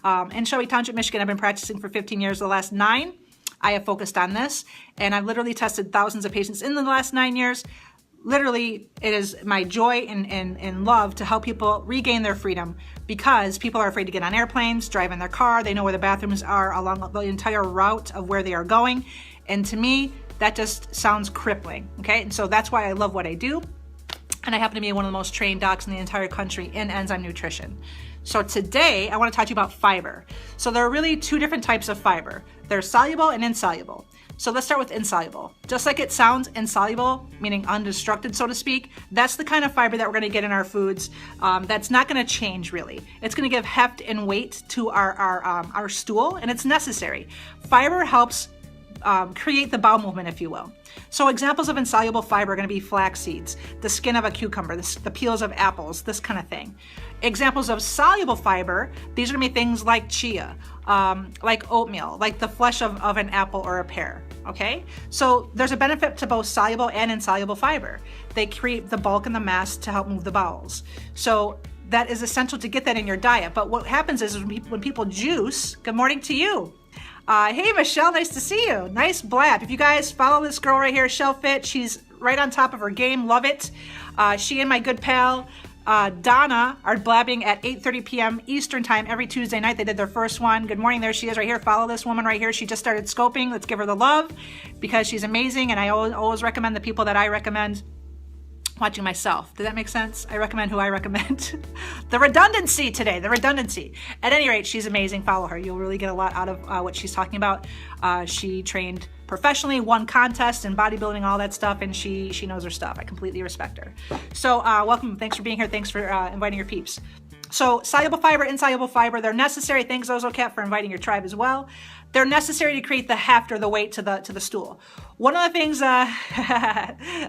In Shelby Township, Michigan, I've been practicing for 15 years. The last 9, I have focused on this, and I've literally tested thousands of patients in the last 9 years. Literally, it is my joy and love to help people regain their freedom, because people are afraid to get on airplanes, drive in their car. They know where the bathrooms are along the entire route of where they are going. And to me, that just sounds crippling, okay? And so that's why I love what I do. And I happen to be one of the most trained docs in the entire country in enzyme nutrition. So today, I want to talk to you about fiber. So there are really 2 different types of fiber. There's soluble and insoluble. So let's start with insoluble. Just like it sounds, insoluble, meaning undestructed, so to speak, that's the kind of fiber that we're going to get in our foods. That's not going to change, really. It's going to give heft and weight to our stool, and it's necessary. Fiber helps create the bowel movement, if you will. So examples of insoluble fiber are going to be flax seeds, the skin of a cucumber, the peels of apples, this kind of thing. Examples of soluble fiber, these are going to be things like chia, like oatmeal, like the flesh of an apple or a pear, okay? So there's a benefit to both soluble and insoluble fiber. They create the bulk and the mass to help move the bowels. So that is essential to get that in your diet. But what happens is when people juice, good morning to you. Hey, Michelle, nice to see you. Nice blab. If you guys follow this girl right here, Shellfit, she's right on top of her game. Love it. She and my good pal, Donna, are blabbing at 8:30 p.m. Eastern time every Tuesday night. They did their first one. Good morning. There she is right here. Follow this woman right here. She just started scoping. Let's give her the love because she's amazing. And I always recommend the people that I recommend watching myself. Does that make sense? I recommend who I recommend. The redundancy today, the redundancy. At any rate, she's amazing. Follow her. You'll really get a lot out of what she's talking about. She trained professionally, won contests and bodybuilding, all that stuff, and she knows her stuff. I completely respect her. So welcome. Thanks for being here. Thanks for inviting your peeps. So soluble fiber, insoluble fiber, they're necessary. Thanks, Ozocat, for inviting your tribe as well. They're necessary to create the heft or the weight to the stool. One of the things, I'm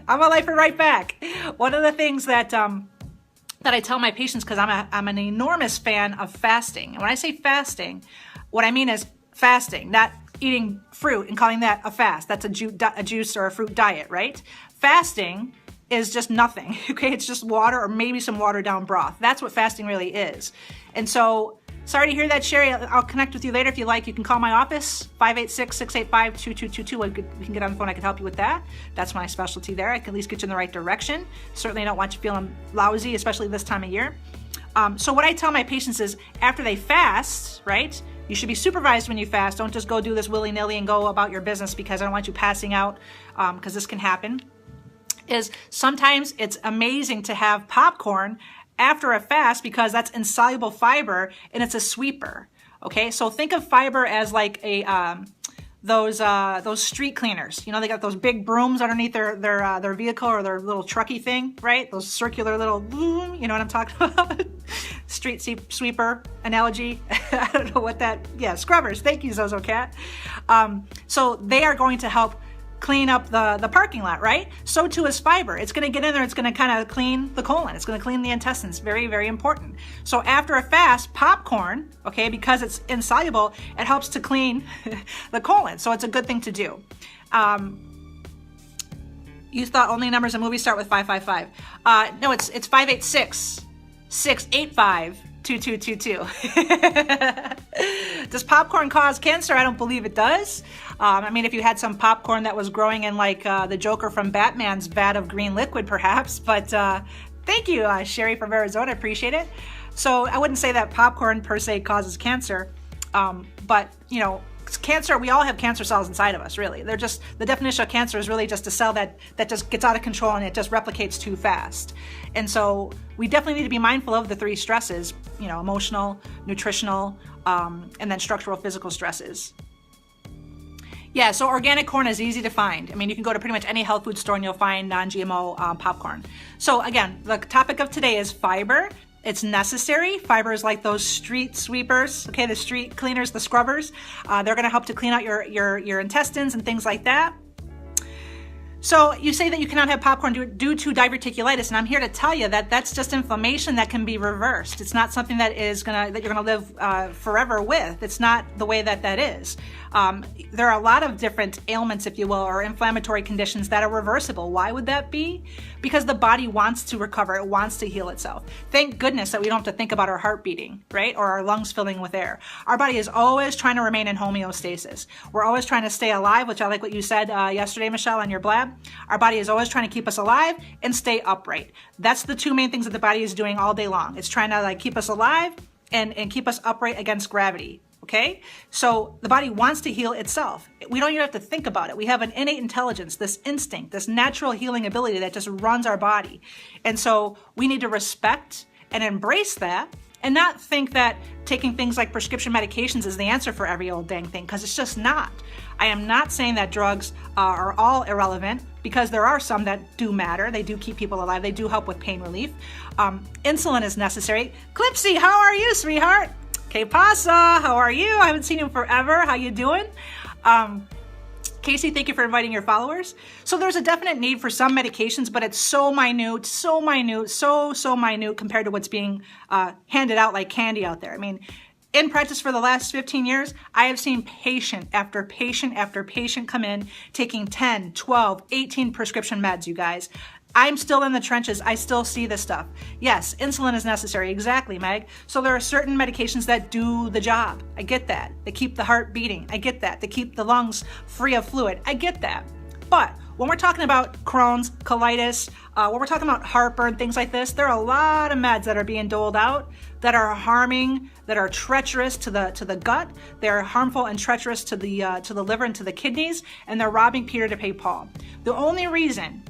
a lifer right back. One of the things that I tell my patients, because I'm an enormous fan of fasting. And when I say fasting, what I mean is fasting, not eating fruit and calling that a fast. That's a juice or a fruit diet, right? Fasting is just nothing, okay? It's just water or maybe some watered down broth. That's what fasting really is. And so, sorry to hear that, Sherry. I'll connect with you later if you like. You can call my office, 586-685-2222. We can get on the phone. I can help you with that. That's my specialty there. I can at least get you in the right direction. Certainly don't want you feeling lousy, especially this time of year. So what I tell my patients is after they fast, right, you should be supervised when you fast. Don't just go do this willy-nilly and go about your business because I don't want you passing out because this can happen. Is sometimes it's amazing to have popcorn after a fast because that's insoluble fiber and it's a sweeper. Okay, so think of fiber as like those street cleaners. You know, they got those big brooms underneath their vehicle or their little trucky thing, right? Those circular little, you know what I'm talking about? Street sweeper analogy. I don't know what that. Yeah, scrubbers. Thank you, Zozo Cat. So they are going to help clean up the parking lot, right? So too is fiber. It's going to get in there. It's going to kind of clean the colon. It's going to clean the intestines. Very, very important. So after a fast, popcorn, okay, because it's insoluble, it helps to clean the colon. So it's a good thing to do. You thought only numbers in movies start with 555. No, it's 586-685-2222. Does popcorn cause cancer? I don't believe it does. I mean, if you had some popcorn that was growing in like the Joker from Batman's vat of green liquid, perhaps. But thank you, Sherry from Arizona. I appreciate it. So I wouldn't say that popcorn per se causes cancer. But, you know, cancer, we all have cancer cells inside of us, really. They're just, the definition of cancer is really just a cell that just gets out of control and it just replicates too fast. And so we definitely need to be mindful of the 3 stresses, you know, emotional, nutritional, and then structural physical stresses. Yeah, so organic corn is easy to find. I mean, you can go to pretty much any health food store and you'll find non-GMO popcorn. So again, the topic of today is fiber. It's necessary. Fiber is like those street sweepers, okay, the street cleaners, the scrubbers. They're gonna help to clean out your intestines and things like that. So you say that you cannot have popcorn due to diverticulitis, and I'm here to tell you that that's just inflammation that can be reversed. It's not something that you're gonna live forever with. It's not the way that is. There are a lot of different ailments, if you will, or inflammatory conditions that are reversible. Why would that be? Because the body wants to recover. It wants to heal itself. Thank goodness that we don't have to think about our heart beating, right? Or our lungs filling with air. Our body is always trying to remain in homeostasis. We're always trying to stay alive, which I like what you said yesterday, Michelle, on your blab. Our body is always trying to keep us alive and stay upright. That's the two main things that the body is doing all day long. It's trying to keep us alive and keep us upright against gravity. Okay, so the body wants to heal itself. We don't even have to think about it. We have an innate intelligence, this instinct, this natural healing ability that just runs our body. And so we need to respect and embrace that and not think that taking things like prescription medications is the answer for every old dang thing, because it's just not. I am not saying that drugs are all irrelevant, because there are some that do matter. They do keep people alive. They do help with pain relief. Insulin is necessary. Clipsy, how are you, sweetheart? Que pasa? How are you? I haven't seen you forever. How you doing? Casey, thank you for inviting your followers. So there's a definite need for some medications, but it's so minute, so minute compared to what's being handed out like candy out there. I mean, in practice for the last 15 years, I have seen patient after patient after patient come in taking 10, 12, 18 prescription meds, you guys. I'm still in the trenches. I still see this stuff. Yes, insulin is necessary. Exactly, Meg. So there are certain medications that do the job. I get that. They keep the heart beating. I get that. They keep the lungs free of fluid. I get that. But when we're talking about Crohn's, colitis, when we're talking about heartburn, things like this, there are a lot of meds that are being doled out that are harming, that are treacherous to the gut. They're harmful and treacherous to the liver and to the kidneys, and they're robbing Peter to pay Paul. The only reason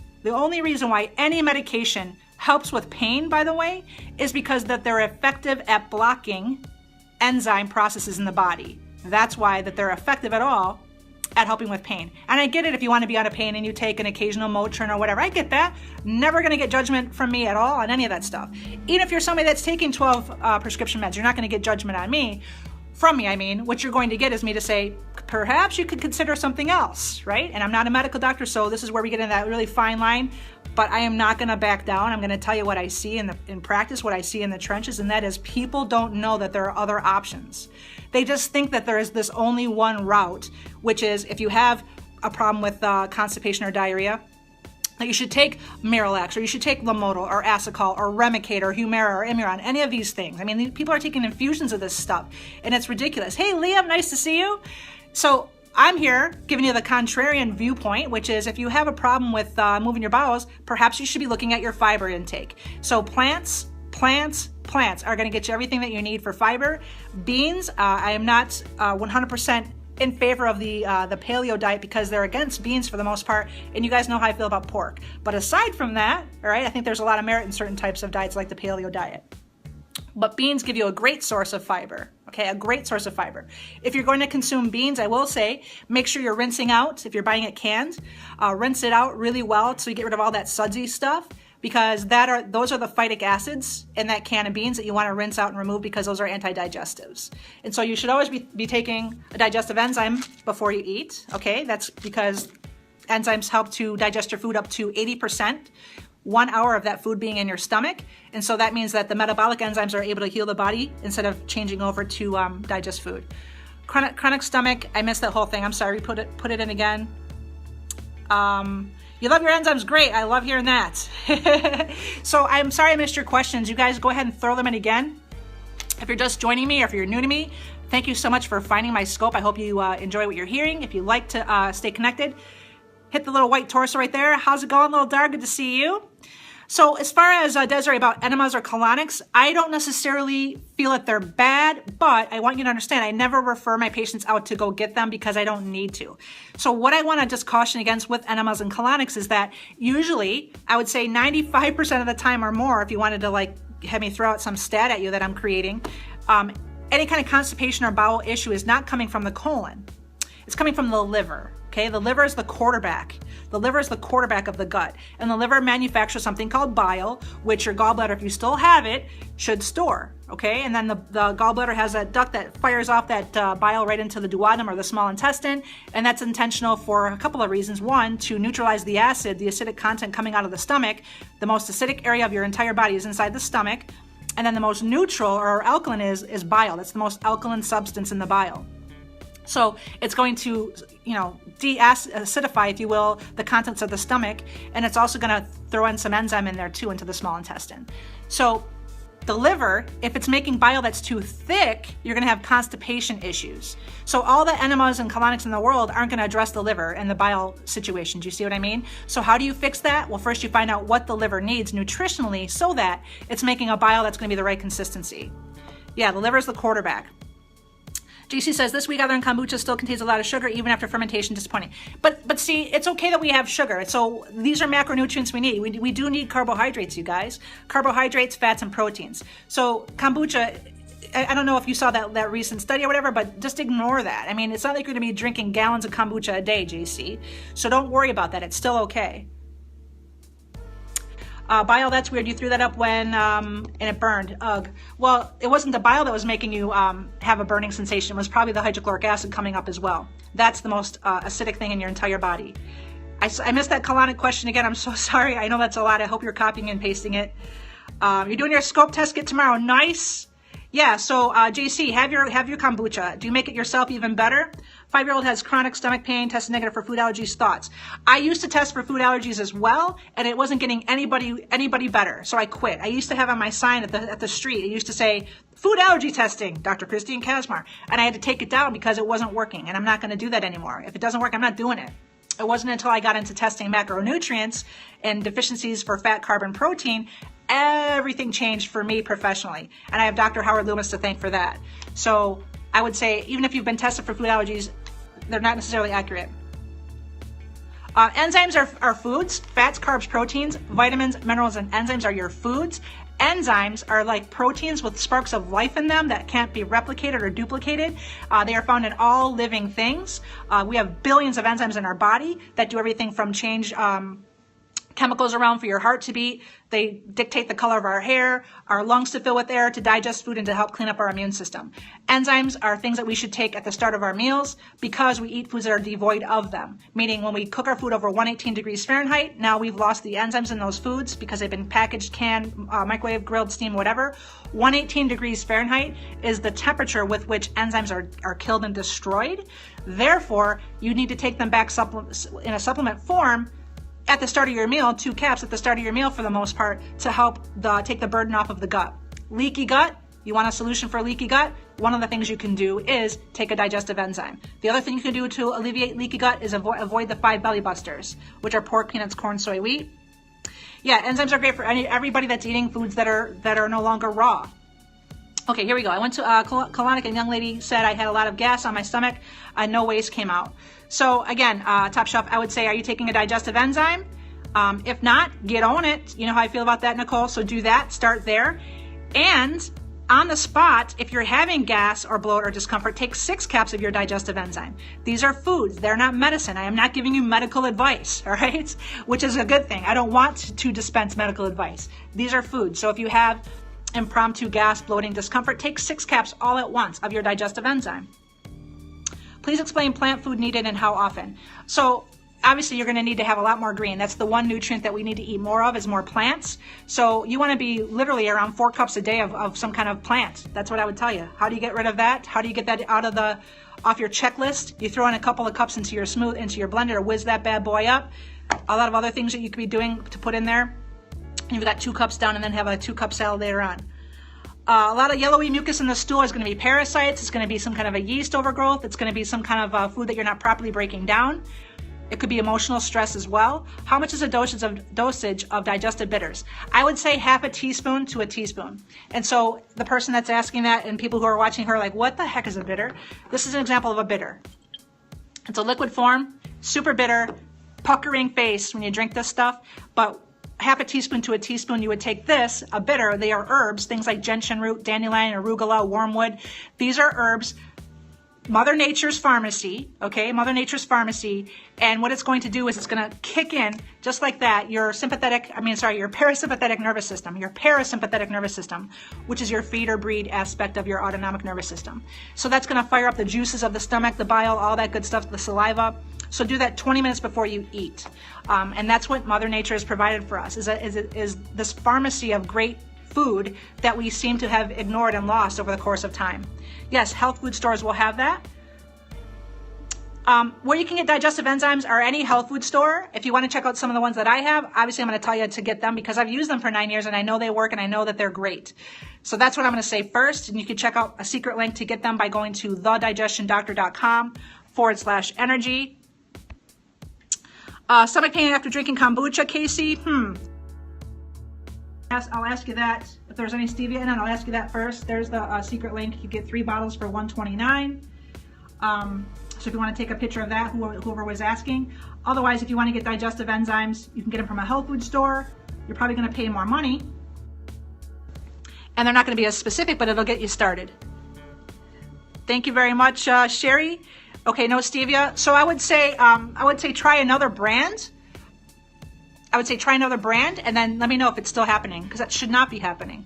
why any medication helps with pain, by the way, is because that they're effective at blocking enzyme processes in the body. That's why that they're effective at all at helping with pain. And I get it if you want to be out of pain and you take an occasional Motrin or whatever. I get that. Never going to get judgment from me at all on any of that stuff. Even if you're somebody that's taking 12 prescription meds, you're not going to get judgment on me. From me, I mean, what you're going to get is me to say, perhaps you could consider something else, right? And I'm not a medical doctor, so this is where we get in that really fine line, but I am not gonna back down. I'm gonna tell you what I see in practice, what I see in the trenches, and that is people don't know that there are other options. They just think that there is this only one route, which is if you have a problem with constipation or diarrhea, that you should take Miralax, or you should take Lamotil, or Asacol, or Remicade, or Humira, or Imuron, any of these things. I mean, people are taking infusions of this stuff, and it's ridiculous. Hey, Liam, nice to see you. So I'm here giving you the contrarian viewpoint, which is if you have a problem with moving your bowels, perhaps you should be looking at your fiber intake. So plants are going to get you everything that you need for fiber. Beans, I am not 100% in favor of the paleo diet because they're against beans for the most part, and you guys know how I feel about pork. But aside from that, all right, I think there's a lot of merit in certain types of diets like the paleo diet. But beans give you a great source of fiber, okay, a great source of fiber. If you're going to consume beans, I will say, make sure you're rinsing out, if you're buying it canned, rinse it out really well so you get rid of all that sudsy stuff, because those are the phytic acids in that can of beans that you want to rinse out and remove because those are anti-digestives. And so you should always be taking a digestive enzyme before you eat, okay? That's because enzymes help to digest your food up to 80%, 1 hour of that food being in your stomach. And so that means that the metabolic enzymes are able to heal the body instead of changing over to digest food. Chronic stomach, I missed that whole thing. I'm sorry, put it in again. You love your enzymes, great. I love hearing that. So I'm sorry I missed your questions. You guys go ahead and throw them in again. If you're just joining me or if you're new to me, thank you so much for finding my scope. I hope you enjoy what you're hearing. If you like to stay connected, hit the little white torso right there. How's it going, little dog? Good to see you. So as far as Desiree about enemas or colonics, I don't necessarily feel that they're bad, but I want you to understand I never refer my patients out to go get them because I don't need to. So what I want to just caution against with enemas and colonics is that usually I would say 95% of the time or more, if you wanted to like have me throw out some stat at you that I'm creating, any kind of constipation or bowel issue is not coming from the colon. It's coming from the liver. Okay, the liver is the quarterback. The liver is the quarterback of the gut. And the liver manufactures something called bile, which your gallbladder, if you still have it, should store. Okay, and then the gallbladder has that duct that fires off that bile right into the duodenum or the small intestine. And that's intentional for a couple of reasons. One, to neutralize the acid, the acidic content coming out of the stomach. The most acidic area of your entire body is inside the stomach. And then the most neutral or alkaline is bile. That's the most alkaline substance in the bile. So it's going to, de-acidify, if you will, the contents of the stomach, and it's also going to throw in some enzyme in there too into the small intestine. So the liver, if it's making bile that's too thick, you're going to have constipation issues. So all the enemas and colonics in the world aren't going to address the liver and the bile situation. Do you see what I mean? So how do you fix that? Well, first you find out what the liver needs nutritionally so that it's making a bile that's going to be the right consistency. Yeah, the liver is the quarterback. JC says, this week other than kombucha still contains a lot of sugar even after fermentation. Disappointing. But see, it's okay that we have sugar. So these are macronutrients we need. We do need carbohydrates, you guys. Carbohydrates, fats, and proteins. So kombucha, I don't know if you saw that recent study or whatever, but just ignore that. I mean, it's not like you're going to be drinking gallons of kombucha a day, JC. So don't worry about that. It's still okay. Bile, that's weird. You threw that up when, and it burned. Ugh. Well, it wasn't the bile that was making you have a burning sensation. It was probably the hydrochloric acid coming up as well. That's the most acidic thing in your entire body. I missed that colonic question again. I'm so sorry. I know that's a lot. I hope you're copying and pasting it. You're doing your scope test kit tomorrow. Nice. Yeah, so JC, have your kombucha. Do you make it yourself even better? 5-year-old has chronic stomach pain, tested negative for food allergies. Thoughts? I used to test for food allergies as well, and it wasn't getting anybody better, so I quit. I used to have on my sign at the street, it used to say, food allergy testing, Dr. Christine Kaczmar, and I had to take it down because it wasn't working, and I'm not going to do that anymore. If it doesn't work, I'm not doing it. It wasn't until I got into testing macronutrients and deficiencies for fat, carb, and protein, everything changed for me professionally. And I have Dr. Howard Loomis to thank for that. So I would say, even if you've been tested for food allergies, they're not necessarily accurate. Enzymes are foods. Fats, carbs, proteins, vitamins, minerals, and enzymes are your foods. Enzymes are like proteins with sparks of life in them that can't be replicated or duplicated. They are found in all living things. We have billions of enzymes in our body that do everything from change chemicals around for your heart to beat. They dictate the color of our hair, our lungs to fill with air, to digest food, and to help clean up our immune system. Enzymes are things that we should take at the start of our meals because we eat foods that are devoid of them. Meaning when we cook our food over 118 degrees Fahrenheit, now we've lost the enzymes in those foods because they've been packaged, canned, microwave, grilled, steamed, whatever. 118 degrees Fahrenheit is the temperature with which enzymes are killed and destroyed. Therefore, you need to take them back in a supplement form at the start of your meal, 2 caps at the start of your meal for the most part, to help take the burden off of the gut. Leaky gut, you want a solution for leaky gut? One of the things you can do is take a digestive enzyme. The other thing you can do to alleviate leaky gut is avoid the 5 belly busters, which are pork, peanuts, corn, soy, wheat. Yeah, enzymes are great for everybody that's eating foods that are no longer raw. Okay, here we go. I went to colonic, and a young lady said I had a lot of gas on my stomach. No waste came out. So again, Top Shelf, I would say, are you taking a digestive enzyme? If not, get on it. You know how I feel about that, Nicole. So do that. Start there. And on the spot, if you're having gas or bloat or discomfort, take 6 caps of your digestive enzyme. These are foods. They're not medicine. I am not giving you medical advice, all right? Which is a good thing. I don't want to dispense medical advice. These are foods. So if you have impromptu gas, bloating, discomfort, take 6 caps all at once of your digestive enzyme. Please explain plant food needed and how often. So obviously you're going to need to have a lot more green. That's the one nutrient that we need to eat more of, is more plants. So you want to be literally around 4 cups a day of some kind of plant. That's what I would tell you. How do you get rid of that? How do you get that off your checklist? You throw in a couple of cups into your blender, whiz that bad boy up. A lot of other things that you could be doing to put in there. You've got 2 cups down, and then have a 2-cup salad later on. A lot of yellowy mucus in the stool is going to be parasites. It's going to be some kind of a yeast overgrowth. It's going to be some kind of food that you're not properly breaking down. It could be emotional stress as well. How much is a dosage of digestive bitters? I would say half a teaspoon to a teaspoon. And so the person that's asking that, and people who are watching her are like, what the heck is a bitter? This is an example of a bitter. It's a liquid form, super bitter, puckering face when you drink this stuff, but half a teaspoon to a teaspoon, you would take this, a bitter. They are herbs, things like gentian root, dandelion, arugula, wormwood. These are herbs Mother Nature's pharmacy, okay? Mother Nature's pharmacy. And what it's going to do is it's going to kick in, just like that, your parasympathetic nervous system, which is your feed or breed aspect of your autonomic nervous system. So that's going to fire up the juices of the stomach, the bile, all that good stuff, the saliva. So do that 20 minutes before you eat. And that's what Mother Nature has provided for us, is this pharmacy of great food that we seem to have ignored and lost over the course of time. Yes, health food stores will have that. Where you can get digestive enzymes are any health food store. If you want to check out some of the ones that I have, obviously I'm going to tell you to get them because I've used them for 9 years and I know they work and I know that they're great. So that's what I'm going to say first. And you can check out a secret link to get them by going to thedigestiondoctor.com/energy. Stomach pain after drinking kombucha, Casey? I'll ask you that. If there's any stevia in it, I'll ask you that first. There's the secret link. You get 3 bottles for $129. So if you want to take a picture of that, whoever was asking. Otherwise, if you want to get digestive enzymes, you can get them from a health food store. You're probably going to pay more money. And they're not going to be as specific, but it'll get you started. Thank you very much, Sherry. Okay, no stevia. So I would say try another brand. And then let me know if it's still happening, because that should not be happening.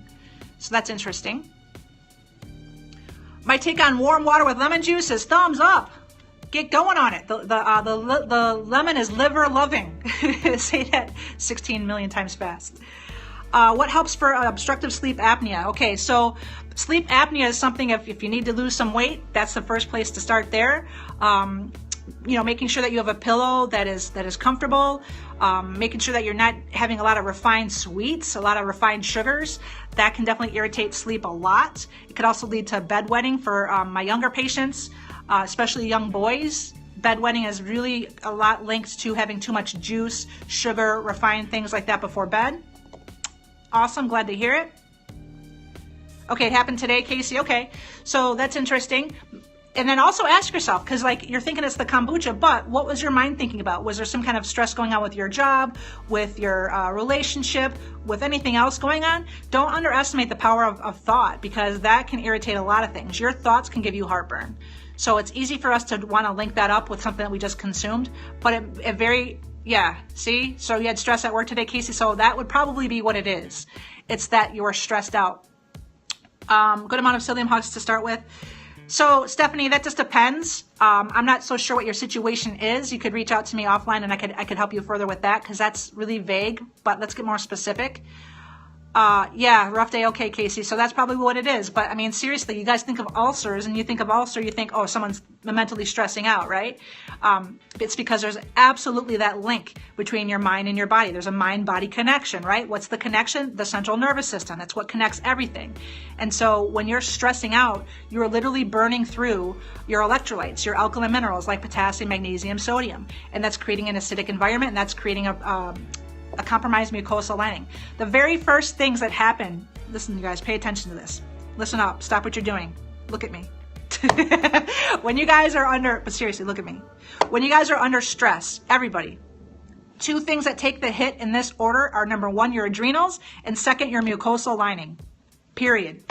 So that's interesting. My take on warm water with lemon juice is thumbs up. Get going on it. The lemon is liver loving. Say that 16 million times fast. What helps for obstructive sleep apnea? Okay, so sleep apnea is something, if you need to lose some weight, that's the first place to start there. Making sure that you have a pillow that is comfortable, making sure that you're not having a lot of refined sweets, a lot of refined sugars. That can definitely irritate sleep a lot. It could also lead to bedwetting for my younger patients, especially young boys. Bedwetting is really a lot linked to having too much juice, sugar, refined things like that before bed. Awesome, glad to hear it. Okay, it happened today, Casey. Okay, so that's interesting. And then also ask yourself, because you're thinking it's the kombucha, but what was your mind thinking about? Was there some kind of stress going on with your job, with your relationship, with anything else going on? Don't underestimate the power of thought, because that can irritate a lot of things. Your thoughts can give you heartburn. So it's easy for us to want to link that up with something that we just consumed, but see? So you had stress at work today, Casey, so that would probably be what it is. It's that you're stressed out. Good amount of psyllium husk to start with. So, Stephanie, that just depends. I'm not so sure what your situation is. You could reach out to me offline and I could help you further with that, because that's really vague, but let's get more specific. Rough day. Okay, Casey. So that's probably what it is. But I mean, seriously, you guys think of ulcers and you think of ulcer, you think, oh, someone's mentally stressing out, right? It's because there's absolutely that link between your mind and your body. There's a mind-body connection, right? What's the connection? The central nervous system. That's what connects everything. And so when you're stressing out, you're literally burning through your electrolytes, your alkaline minerals like potassium, magnesium, sodium. And that's creating an acidic environment, and that's creating a compromised mucosal lining. The very first things that happen, listen, you guys, pay attention to this. Listen up, stop what you're doing. Look at me. When you guys are but seriously, look at me. When you guys are under stress, everybody, 2 things that take the hit in this order are, number 1, your adrenals, and second, your mucosal lining. Period.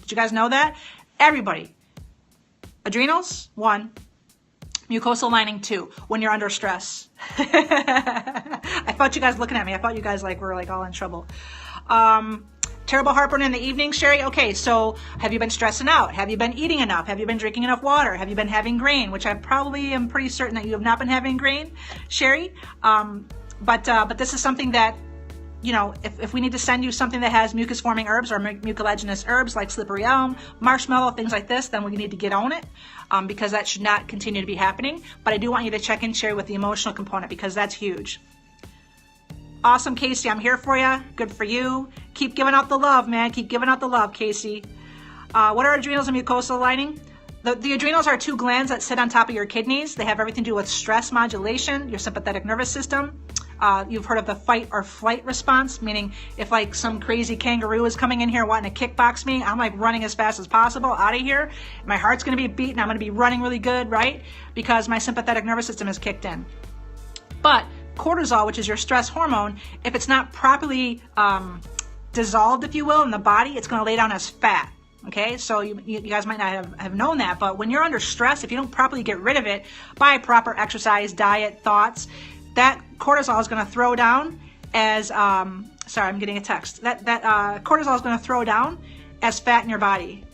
Did you guys know that? Everybody. Adrenals, 1. Mucosal lining 2, when you're under stress. I thought you guys looking at me. I thought you guys were all in trouble. Terrible heartburn in the evening, Sherry. Okay, so have you been stressing out? Have you been eating enough? Have you been drinking enough water? Have you been having grain? Which I probably am pretty certain that you have not been having grain, Sherry. But this is something that, if we need to send you something that has mucus-forming herbs or mucilaginous herbs like slippery elm, marshmallow, things like this, then we need to get on it, because that should not continue to be happening. But I do want you to check in, Sherry, with the emotional component, because that's huge. Awesome, Casey. I'm here for you. Good for you. Keep giving out the love, man. Keep giving out the love, Casey. What are adrenals and mucosal lining? The adrenals are 2 glands that sit on top of your kidneys. They have everything to do with stress modulation, your sympathetic nervous system. You've heard of the fight or flight response, meaning if some crazy kangaroo is coming in here wanting to kickbox me, I'm running as fast as possible out of here. My heart's going to be beating. I'm going to be running really good, right? Because my sympathetic nervous system is kicked in. But cortisol, which is your stress hormone, if it's not properly dissolved, if you will, in the body, it's going to lay down as fat. Okay, so you guys might not have known that, but when you're under stress, if you don't properly get rid of it by proper exercise, diet, thoughts, that cortisol is going to throw down as, sorry, I'm getting a text. That cortisol is going to throw down as fat in your body.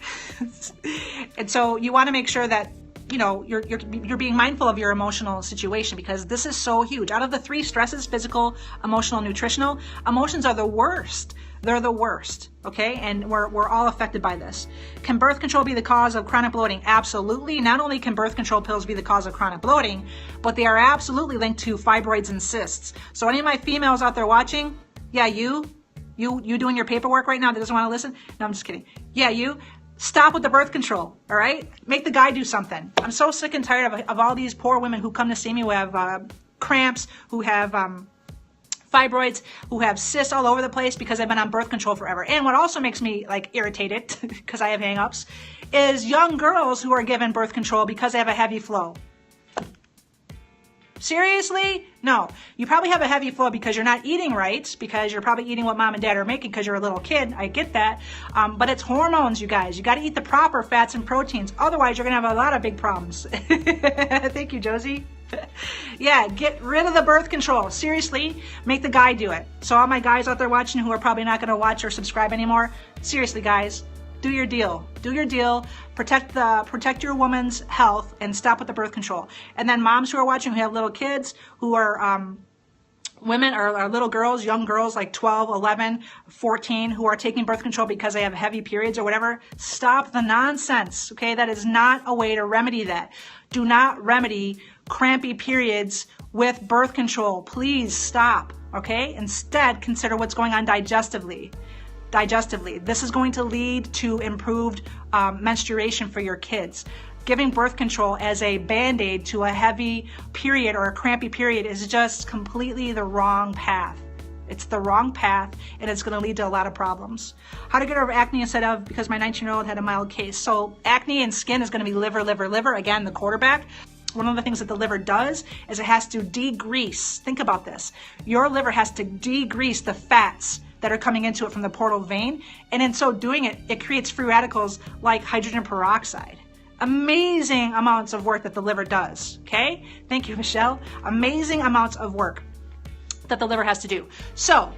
And so you want to make sure that, you know, you're being mindful of your emotional situation, because this is so huge. Out of the 3 stresses, physical, emotional, nutritional, emotions are the worst. They're the worst, okay? And we're all affected by this. Can birth control be the cause of chronic bloating? Absolutely. Not only can birth control pills be the cause of chronic bloating, but they are absolutely linked to fibroids and cysts. So any of my females out there watching, yeah, you doing your paperwork right now that doesn't want to listen? No, I'm just kidding. Yeah, you. Stop with the birth control, all right? Make the guy do something. I'm so sick and tired of all these poor women who come to see me who have cramps, who have fibroids, who have cysts all over the place because I've been on birth control forever. And what also makes me like irritated, because I have hang-ups, is young girls who are given birth control because they have a heavy flow. Seriously? No. You probably have a heavy flow because you're not eating right, because you're probably eating what mom and dad are making because you're a little kid. I get that. But it's hormones, you guys. You got to eat the proper fats and proteins. Otherwise, you're going to have a lot of big problems. Thank you, Josie. Yeah, get rid of the birth control. Seriously, make the guy do it. So all my guys out there watching who are probably not going to watch or subscribe anymore, seriously, guys, do your deal. Do your deal. Protect your woman's health and stop with the birth control. And then moms who are watching who have little kids, who are women or little girls, young girls like 12, 11, 14 who are taking birth control because they have heavy periods or whatever, stop the nonsense, okay? That is not a way to remedy that. Do not remedy crampy periods with birth control. Please stop, okay? Instead, consider what's going on digestively. This is going to lead to improved menstruation for your kids. Giving birth control as a band-aid to a heavy period or a crampy period is just completely the wrong path. It's the wrong path, and it's going to lead to a lot of problems. How to get over acne instead of, because my 19-year-old had a mild case. So acne and skin is going to be liver. Again, the quarterback. One of the things that the liver does is it has to degrease. Think about this. Your liver has to degrease the fats that are coming into it from the portal vein. And in so doing it, it creates free radicals like hydrogen peroxide. Amazing amounts of work that the liver does, okay? Thank you, Michelle. Amazing amounts of work that the liver has to do. So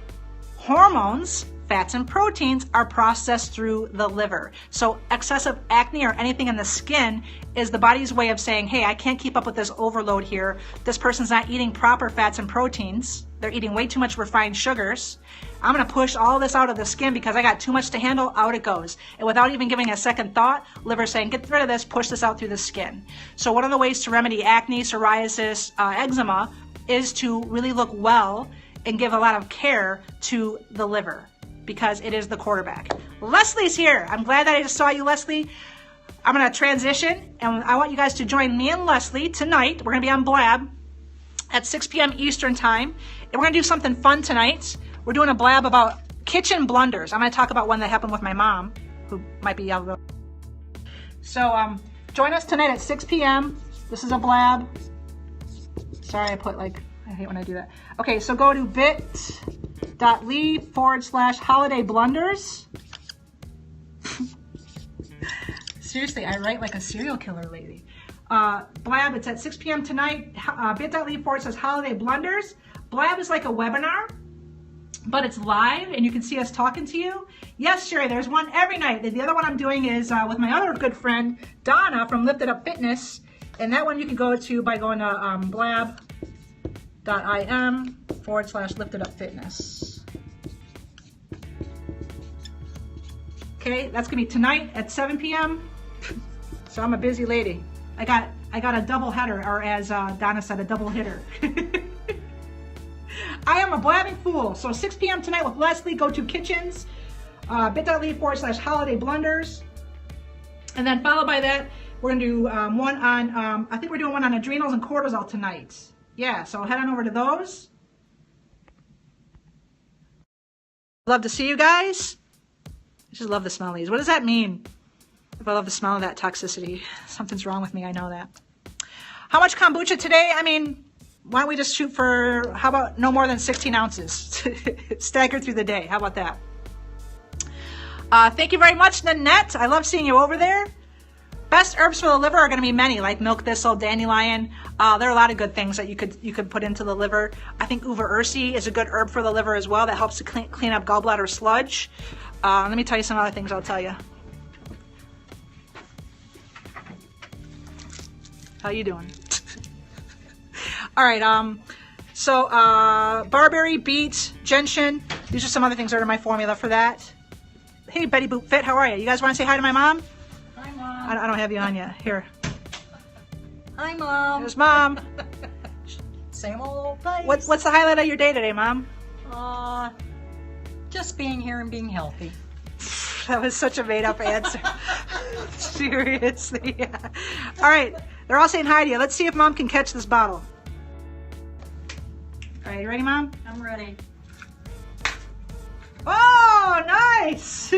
hormones, fats and proteins are processed through the liver. So excessive acne or anything in the skin is the body's way of saying, hey, I can't keep up with this overload here. This person's not eating proper fats and proteins. They're eating way too much refined sugars. I'm going to push all this out of the skin because I got too much to handle. Out it goes. And without even giving a second thought, liver saying, get rid of this, push this out through the skin. So one of the ways to remedy acne, psoriasis, eczema is to really look well and give a lot of care to the liver, because it is the quarterback. Leslie's here. I'm glad that I just saw you, Leslie. I'm going to transition, and I want you guys to join me and Leslie tonight. We're going to be on Blab at 6 p.m. Eastern time, and we're going to do something fun tonight. We're doing a Blab about kitchen blunders. I'm going to talk about one that happened with my mom, who might be out of the... So join us tonight at 6 p.m. This is a Blab. Sorry, I put like... I hate when I do that. Okay, so go to bit.ly/holiday blunders. Seriously, I write like a serial killer lady. Blab, it's at 6 p.m. tonight. bit.ly/holiday blunders. Blab is like a webinar, but it's live and you can see us talking to you. Yes, Sherry, there's one every night. The other one I'm doing is with my other good friend, Donna from Lifted Up Fitness. And that one you can go to by going to blab.im/liftedupfitness. Okay, that's gonna be tonight at 7 p.m. So I'm a busy lady. I got a double header, or as Donna said, a double hitter. I am a blabbing fool. So 6 p.m. tonight with Leslie. Go to kitchens, bit.ly/holiday blunders, and then followed by that, we're gonna do one on. I think we're doing one on adrenals and cortisol tonight. Yeah, so head on over to those. Love to see you guys. I just love the smell of these. What does that mean? If I love the smell of that toxicity, something's wrong with me. I know that. How much kombucha today? I mean, why don't we just shoot for, how about no more than 16 ounces? Stagger through the day. How about that? Thank you very much, Nanette. I love seeing you over there. Best herbs for the liver are going to be many, like milk thistle, dandelion. There are a lot of good things that you could put into the liver. I think uva ursi is a good herb for the liver as well. That helps to clean up gallbladder sludge. Let me tell you some other things I'll tell you. How you doing? All right. Barberry, beet, gentian. These are some other things that are in my formula for that. Hey, Betty Boop Fit, how are you? You guys want to say hi to my mom? Hi, Mom. I don't have you on yet. Here. Hi, Mom. There's Mom. Same old place. What's the highlight of your day today, Mom? Just being here and being healthy. That was such a made-up answer. Seriously. Yeah. All right. They're all saying hi to you. Let's see if Mom can catch this bottle. All right, you ready, Mom? I'm ready. Oh, nice!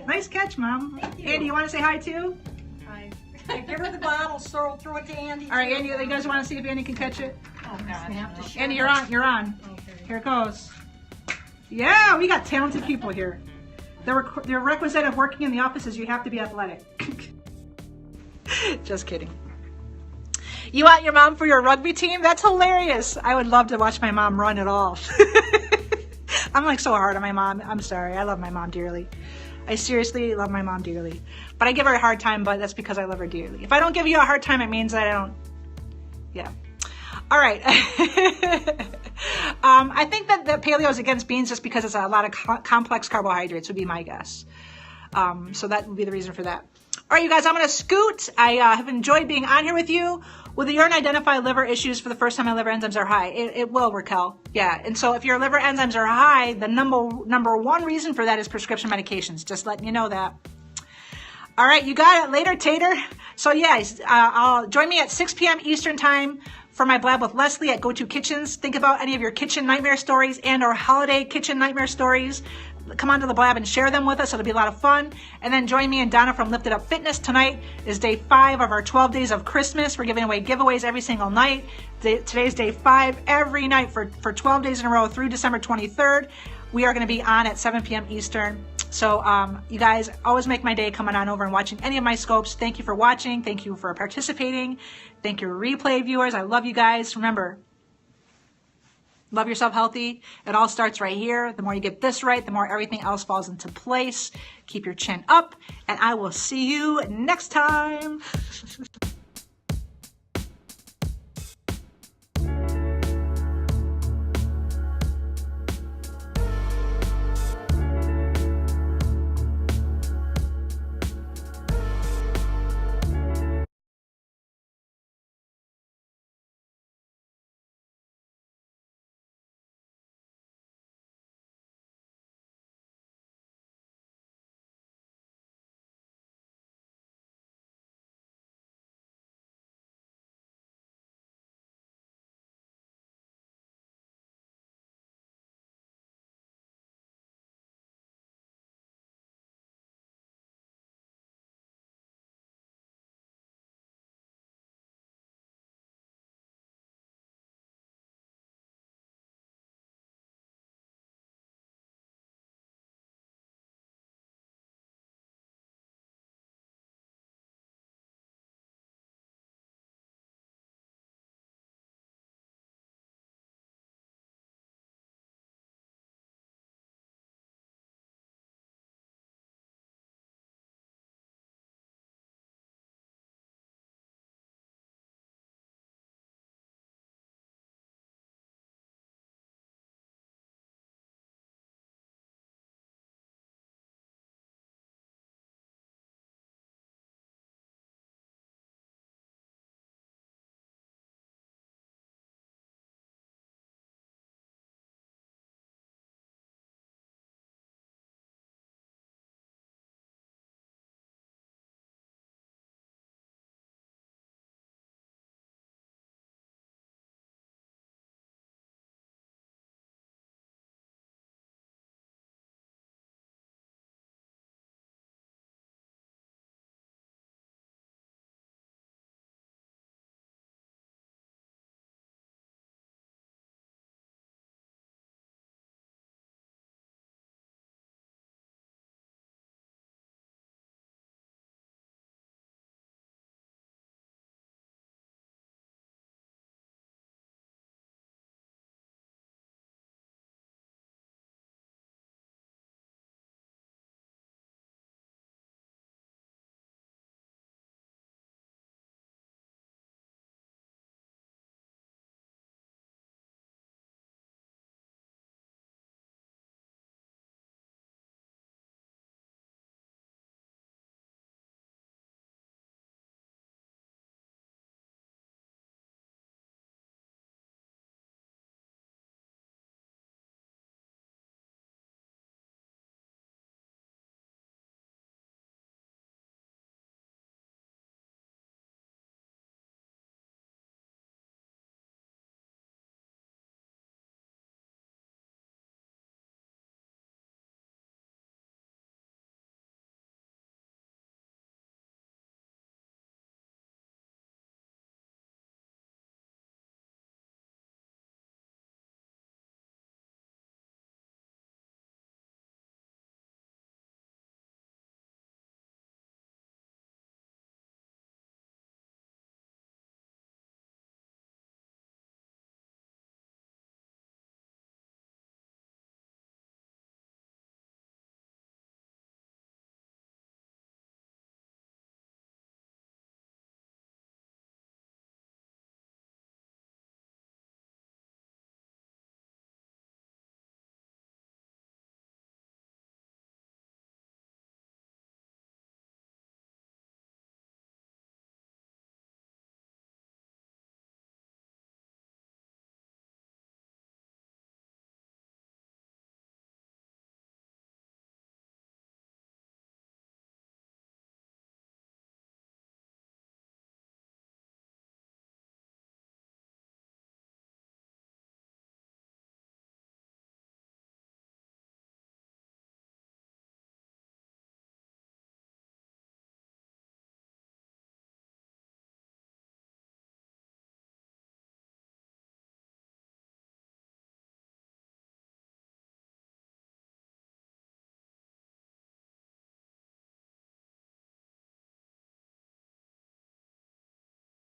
Nice catch, Mom. Thank you. Andy, you want to say hi too? Hi. Give her the bottle, throw it to Andy. All right, Andy, you guys want to see if Andy can catch it? Oh, God. We have to share. Andy, you're on. You're on. Okay. Here it goes. Yeah, we got talented people here. The requisite of working in the office is you have to be athletic. Just kidding. You want your mom for your rugby team? That's hilarious. I would love to watch my mom run at all. I'm like so hard on my mom. I'm sorry. I love my mom dearly. I seriously love my mom dearly. But I give her a hard time, but that's because I love her dearly. If I don't give you a hard time, it means that I don't. Yeah. All right. I think that the paleo is against beans just because it's a lot of complex carbohydrates would be my guess. So that would be the reason for that. All right, you guys, I'm going to scoot. I have enjoyed being on here with you. Will the urine identify liver issues for the first time my liver enzymes are high? It will, Raquel. Yeah, and so if your liver enzymes are high, the number one reason for that is prescription medications. Just letting you know that. All right, you got it. Later, Tater. So, yes, join me at 6 p.m. Eastern Time for my blab with Leslie at Go-To Kitchens. Think about any of your kitchen nightmare stories and or holiday kitchen nightmare stories. Come onto the blab and share them with us. It'll be a lot of fun. And then join me and Donna from Lifted Up Fitness. Tonight is day 5 of our 12 days of Christmas. We're giving away giveaways every single night. Today's day 5 every night for 12 days in a row through December 23rd. We are going to be on at 7 p.m. Eastern. So you guys always make my day coming on over and watching any of my scopes. Thank you for watching. Thank you for participating. Thank you, replay viewers. I love you guys. Remember, love yourself healthy. It all starts right here. The more you get this right, the more everything else falls into place. Keep your chin up, and I will see you next time.